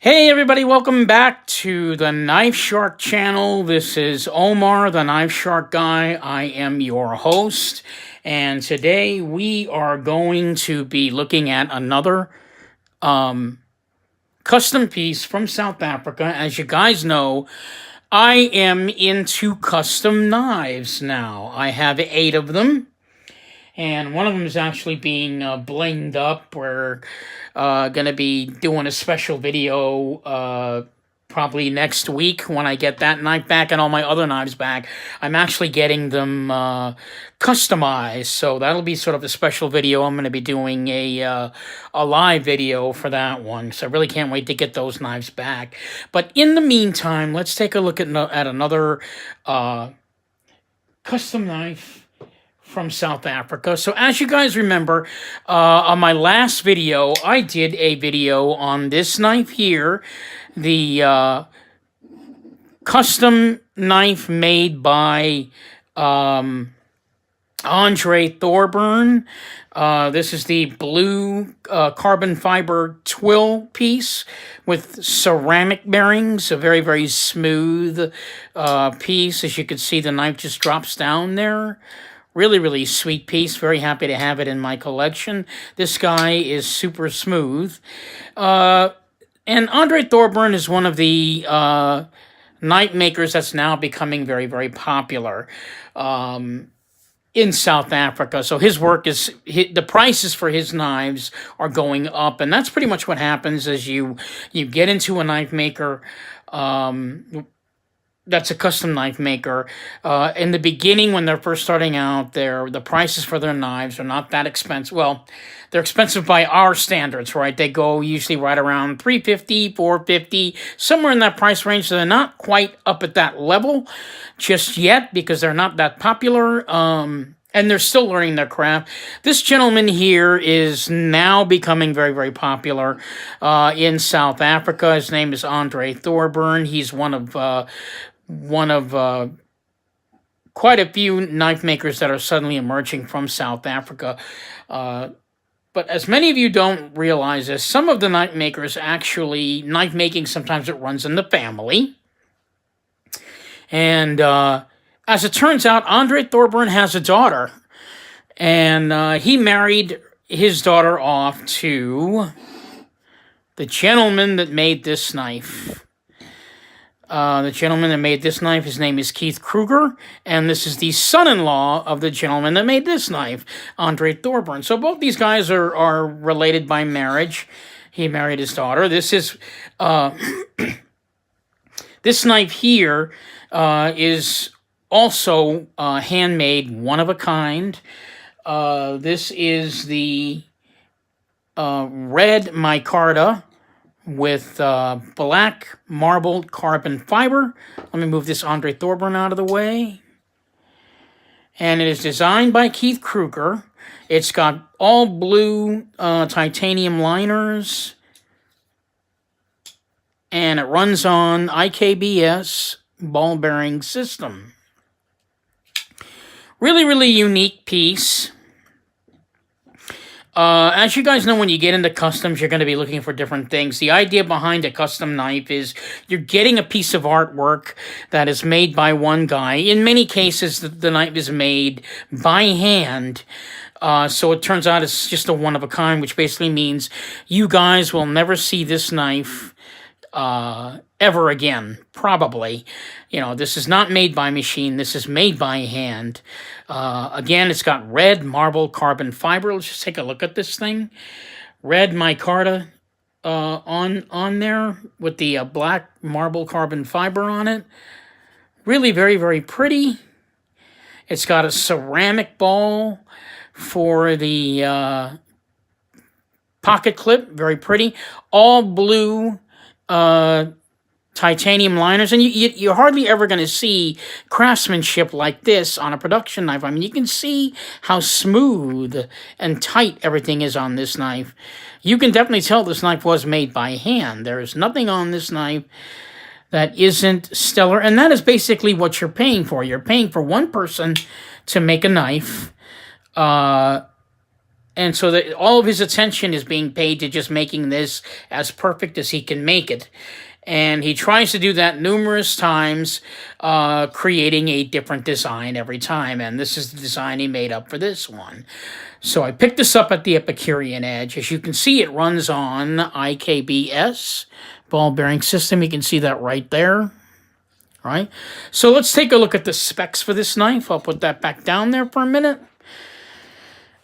Hey everybody, welcome back to the Knife Shark channel. This is Omar, the Knife Shark guy. I am your host, and today we are going to be looking at another custom piece from South Africa. As you guys know, I am into custom knives now. I have 8 of them. And one of them is actually being blinged up. We're going to be doing a special video probably next week when I get that knife back and all my other knives back. I'm actually getting them customized, so that'll be sort of a special video. I'm going to be doing a live video for that one, so I really can't wait to get those knives back. But in the meantime, let's take a look at another custom knife from South Africa. So as you guys remember, on my last video, I did a video on this knife here, the custom knife made by Andre Thorburn. This is the blue carbon fiber twill piece with ceramic bearings, a very, very smooth piece. As you can see, the knife just drops down there. Really, really sweet piece. Very happy to have it in my collection. This guy is super smooth. And Andre Thorburn is one of the knife makers that's now becoming very, very popular in South Africa. So his work is, the prices for his knives are going up. And that's pretty much what happens as you get into a knife maker that's a custom knife maker. In the beginning, when they're first starting out, the prices for their knives are not that expensive. Well, they're expensive by our standards, right? They go usually right around $350, $450, somewhere in that price range. So they're not quite up at that level just yet because they're not that popular. And they're still learning their craft. This gentleman here is now becoming very, very popular in South Africa. His name is Andre Thorburn. He's one of quite a few knife makers that are suddenly emerging from South Africa. But as many of you don't realize this, some of the knife makers actually, knife making, sometimes it runs in the family. And as it turns out, Andre Thorburn has a daughter. And he married his daughter off to the gentleman that made this knife. The gentleman that made this knife, his name is Keith Kruger, and this is the son-in-law of the gentleman that made this knife, Andre Thorburn. So both these guys are related by marriage. He married his daughter. This is this knife here is also handmade, one of a kind. This is the red micarta with black marbled carbon fiber. Let me move this Andre Thorburn out of the way. And it is designed by Keith Kruger. It's got all blue titanium liners. And it runs on IKBS ball bearing system. Really, really unique piece. As you guys know, when you get into customs, you're going to be looking for different things. The idea behind a custom knife is you're getting a piece of artwork that is made by one guy. In many cases, the knife is made by hand. So it turns out it's just a one-of-a-kind, which basically means you guys will never see this knife ever again, probably. You know, this is not made by machine. This is made by hand. Again, it's got red marble carbon fiber. Let's just take a look at this thing. Red micarta on there with the black marble carbon fiber on it. Really very, very pretty. It's got a ceramic ball for the pocket clip. Very pretty. All blue titanium liners, and you're hardly ever going to see craftsmanship like this on a production knife. I mean, you can see how smooth and tight everything is on this knife. You can definitely tell this knife was made by hand. There is nothing on this knife that isn't stellar, and that is basically what you're paying for. You're paying for one person to make a knife and so that all of his attention is being paid to just making this as perfect as he can make it. And he tries to do that numerous times, creating a different design every time. And this is the design he made up for this one. So I picked this up at the Epicurean Edge. As you can see, it runs on IKBS, ball bearing system. You can see that right there. Right? So let's take a look at the specs for this knife. I'll put that back down there for a minute.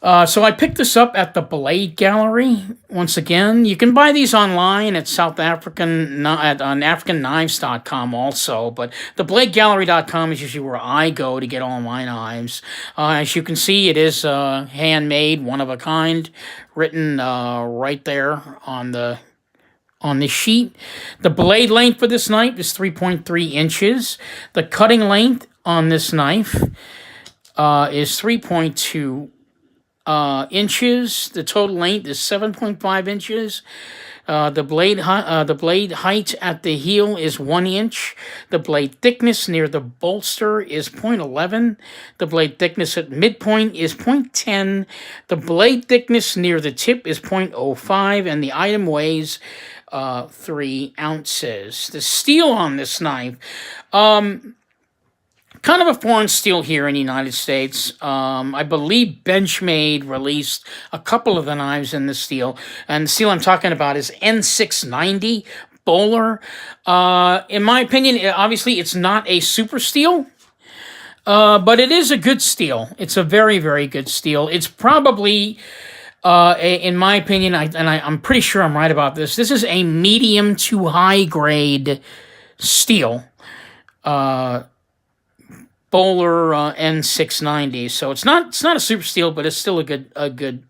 So I picked this up at the Blade Gallery. Once again, you can buy these online at on AfricanKnives.com also, but the BladeGallery.com is usually where I go to get all my knives. As you can see, it is handmade, one of a kind, written right there on the sheet. The blade length for this knife is 3.3 inches. The cutting length on this knife is 3.2 inches. The total length is 7.5 inches. The blade height at the heel is 1 inch. The blade thickness near the bolster is 0.11. The blade thickness at midpoint is 0.10. The blade thickness near the tip is 0.05, and the item weighs 3 ounces. The steel on this knife, kind of a foreign steel here in the United States. I believe Benchmade released a couple of the knives in the steel. And the steel I'm talking about is N690 Bowler. In my opinion, obviously it's not a super steel. But it is a good steel. It's a very, very good steel. It's probably, in my opinion, I'm pretty sure I'm right about this, this is a medium to high grade steel. Bowler N690. So it's not a super steel, but it's still a good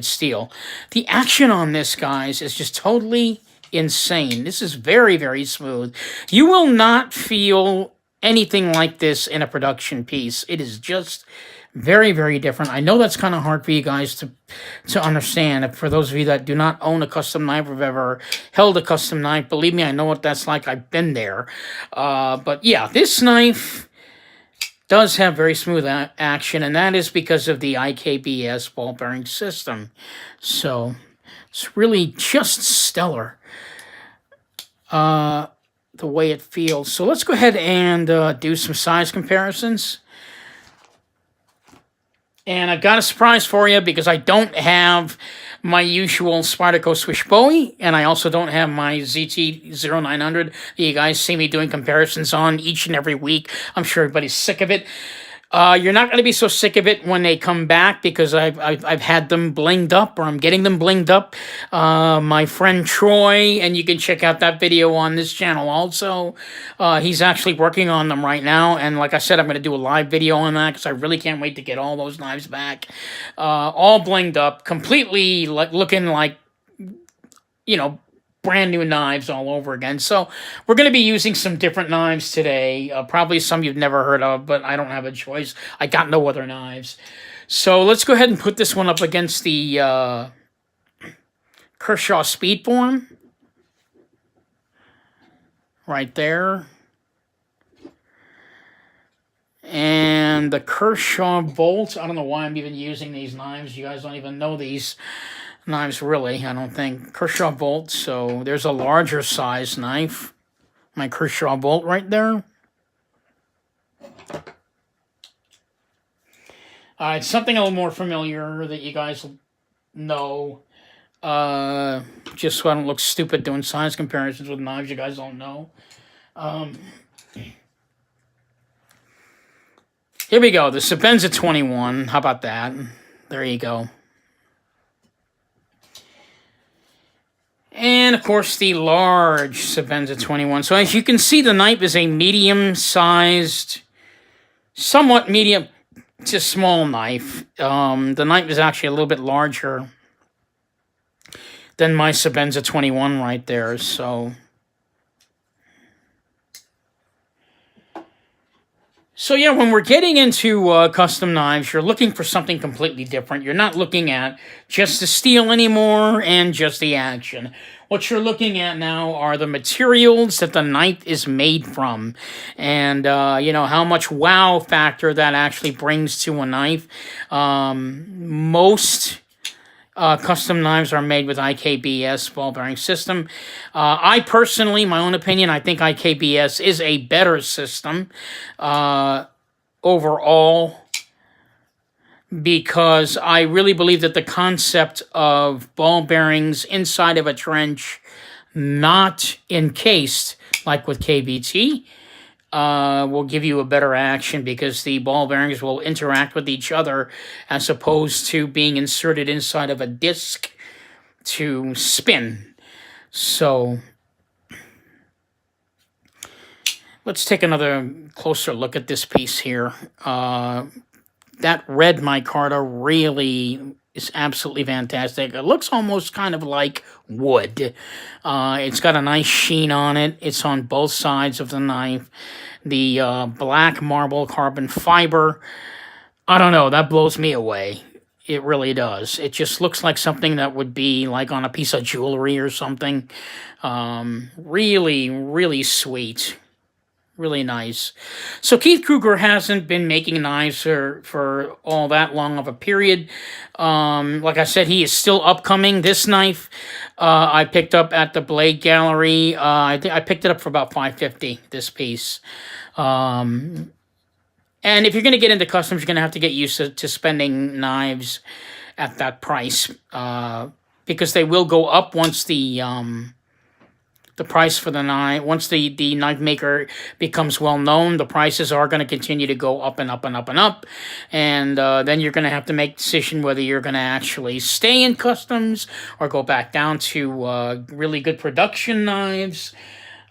steel. The action on this, guys, is just totally insane. This is very, very smooth. You will not feel anything like this in a production piece. It is just very, very different. I know that's kind of hard for you guys to understand. For those of you that do not own a custom knife or have ever held a custom knife, believe me, I know what that's like. I've been there. But yeah, this knife does have very smooth action, and that is because of the IKBS ball bearing system. So it's really just stellar, the way it feels. So let's go ahead and do some size comparisons. And I've got a surprise for you because I don't have my usual Spyderco Swish Bowie, and I also don't have my ZT-0900 that you guys see me doing comparisons on each and every week. I'm sure everybody's sick of it. You're not going to be so sick of it when they come back because I've had them blinged up, or I'm getting them blinged up. My friend Troy, and you can check out that video on this channel also. He's actually working on them right now, and like I said, I'm going to do a live video on that because I really can't wait to get all those knives back. All blinged up, completely looking like, you know, brand new knives all over again. So we're going to be using some different knives today. Probably some you've never heard of, but I don't have a choice. I got no other knives. So let's go ahead and put this one up against the Kershaw Speedform. Right there. And the Kershaw Bolt. I don't know why I'm even using these knives. You guys don't even know these knives, really, I don't think. Kershaw Bolt, so there's a larger size knife. My Kershaw Bolt right there. It's something a little more familiar that you guys know. Just so I don't look stupid doing size comparisons with knives you guys don't know. Here we go, the Sebenza 21. How about that? There you go. And, of course, the large Sebenza 21. So, as you can see, the knife is a medium-sized, somewhat medium to small knife. The knife is actually a little bit larger than my Sebenza 21 right there. So So yeah, when we're getting into custom knives, you're looking for something completely different. You're not looking at just the steel anymore and just the action. What you're looking at now are the materials that the knife is made from, and you know how much wow factor that actually brings to a knife. Most custom knives are made with IKBS ball bearing system. I personally, my own opinion, I think IKBS is a better system overall, because I really believe that the concept of ball bearings inside of a trench, not encased like with KBT, will give you a better action, because the ball bearings will interact with each other as opposed to being inserted inside of a disc to spin. So let's take another closer look at this piece here. That red micarta really is absolutely fantastic. It looks almost kind of like wood. It's got a nice sheen on it. It's on both sides of the knife. The black marble carbon fiber, I don't know, that blows me away. It really does. It just looks like something that would be like on a piece of jewelry or something. Really, really sweet. Really nice. So Keith Kruger hasn't been making knives for all that long of a period. Like I said, he is still upcoming. This knife I picked up at the Blade Gallery. I think I picked it up for about $5.50, this piece. And if you're going to get into customs, you're going to have to get used to spending knives at that price, because they will go up once the price for the knife, once the knife maker becomes well known, the prices are going to continue to go up and up and up and up. And then you're going to have to make a decision whether you're going to actually stay in customs or go back down to really good production knives.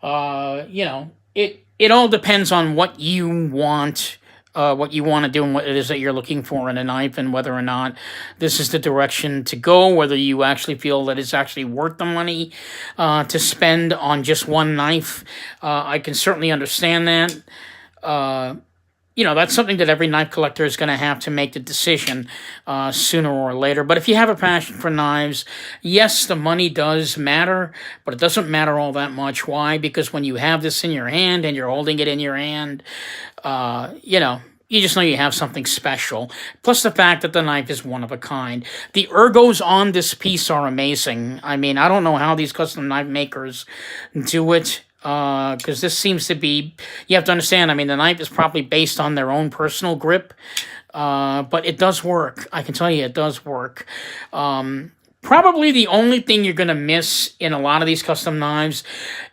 You know, it all depends on what you want. What you want to do and what it is that you're looking for in a knife, and whether or not this is the direction to go, whether you actually feel that it's actually worth the money to spend on just one knife. I can certainly understand that. You know, that's something that every knife collector is going to have to make the decision sooner or later. But if you have a passion for knives, yes, the money does matter, but it doesn't matter all that much. Why? Because when you have this in your hand and you're holding it in your hand, you know, you just know you have something special. Plus the fact that the knife is one of a kind. The ergos on this piece are amazing. I mean, I don't know how these custom knife makers do it. Because this seems to be, you have to understand, I mean, the knife is probably based on their own personal grip, but it does work. I can tell you it does work. Probably the only thing you're going to miss in a lot of these custom knives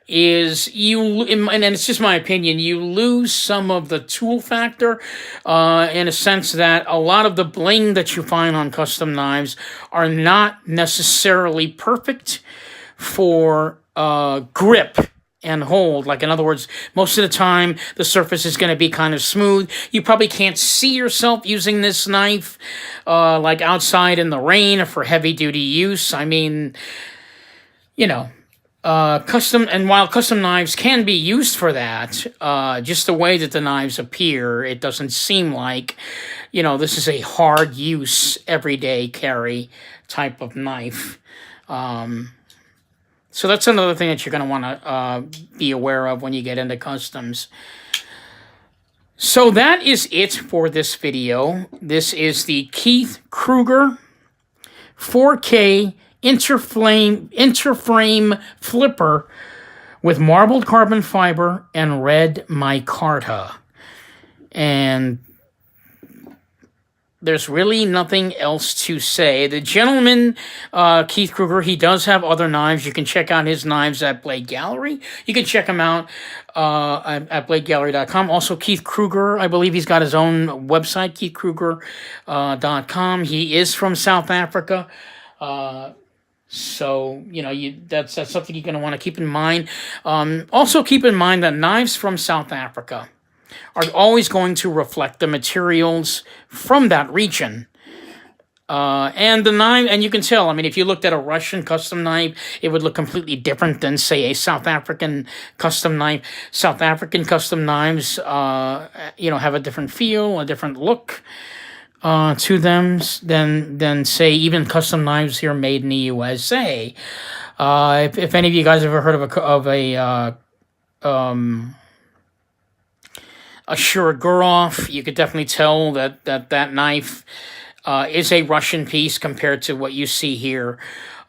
is and it's just my opinion, you lose some of the tool factor in a sense that a lot of the bling that you find on custom knives are not necessarily perfect for grip and hold. Like, in other words, most of the time the surface is going to be kind of smooth. You probably can't see yourself using this knife like outside in the rain or for heavy duty use. I mean, you know, while custom knives can be used for that, just the way that the knives appear, it doesn't seem like, you know, this is a hard use, everyday carry type of knife. So that's another thing that you're going to want to be aware of when you get into customs. So that is it for this video. This is the Keith Kruger 4K Interframe flipper with marbled carbon fiber and red micarta. And there's really nothing else to say. The gentleman, Keith Kruger, he does have other knives. You can check out his knives at Blade Gallery. You can check him out at bladegallery.com. Also, Keith Kruger, I believe he's got his own website, keithkruger.com. He is from South Africa. So, you know, that's something you're going to want to keep in mind. Also, keep in mind that knives from South Africa are always going to reflect the materials from that region. And the knife, and you can tell, I mean, if you looked at a Russian custom knife, it would look completely different than, say, a South African custom knife. South African custom knives, have a different feel, a different look to them than, say, even custom knives here made in the USA. If any of you guys have ever heard a Shuragurov, you could definitely tell that knife is a Russian piece compared to what you see here.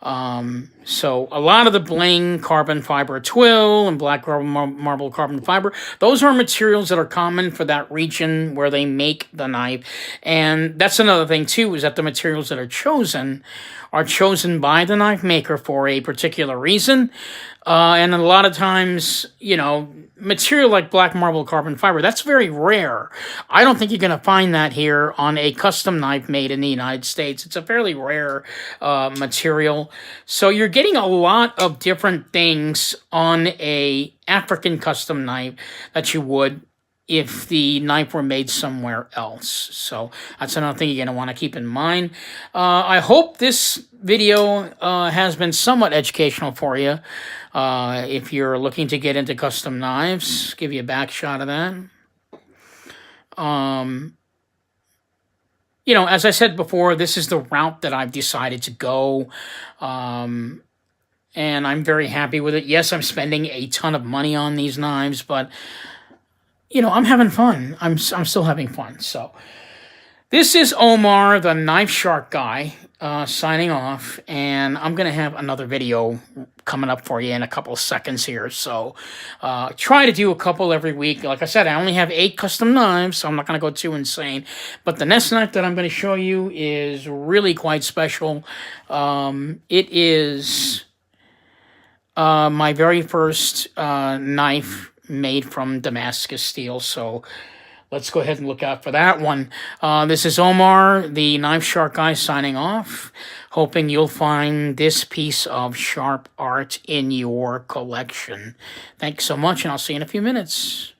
So a lot of the bling, carbon fiber twill, and black marble carbon fiber, those are materials that are common for that region where they make the knife. And that's another thing too, is that the materials that are chosen by the knife maker for a particular reason. And a lot of times, material like black marble carbon fiber, that's very rare. I don't think you're going to find that here on a custom knife made in the United States. It's a fairly rare material. So you're getting a lot of different things on a African custom knife that you would if the knife were made somewhere else. So that's another thing you're going to want to keep in mind. I hope this video has been somewhat educational for you. If you're looking to get into custom knives, give you a back shot of that. As I said before, this is the route that I've decided to go. And I'm very happy with it. Yes, I'm spending a ton of money on these knives, but I'm having fun. I'm still having fun. So this is Omar, the Knife Shark guy, signing off, and I'm going to have another video coming up for you in a couple of seconds here. So try to do a couple every week. Like I said, I only have 8 custom knives, so I'm not going to go too insane. But the next knife that I'm going to show you is really quite special. It is my very first knife made from Damascus steel. So let's go ahead and look out for that one. This is Omar, the Knife Shark guy, signing off, hoping you'll find this piece of sharp art in your collection. Thanks so much, and I'll see you in a few minutes.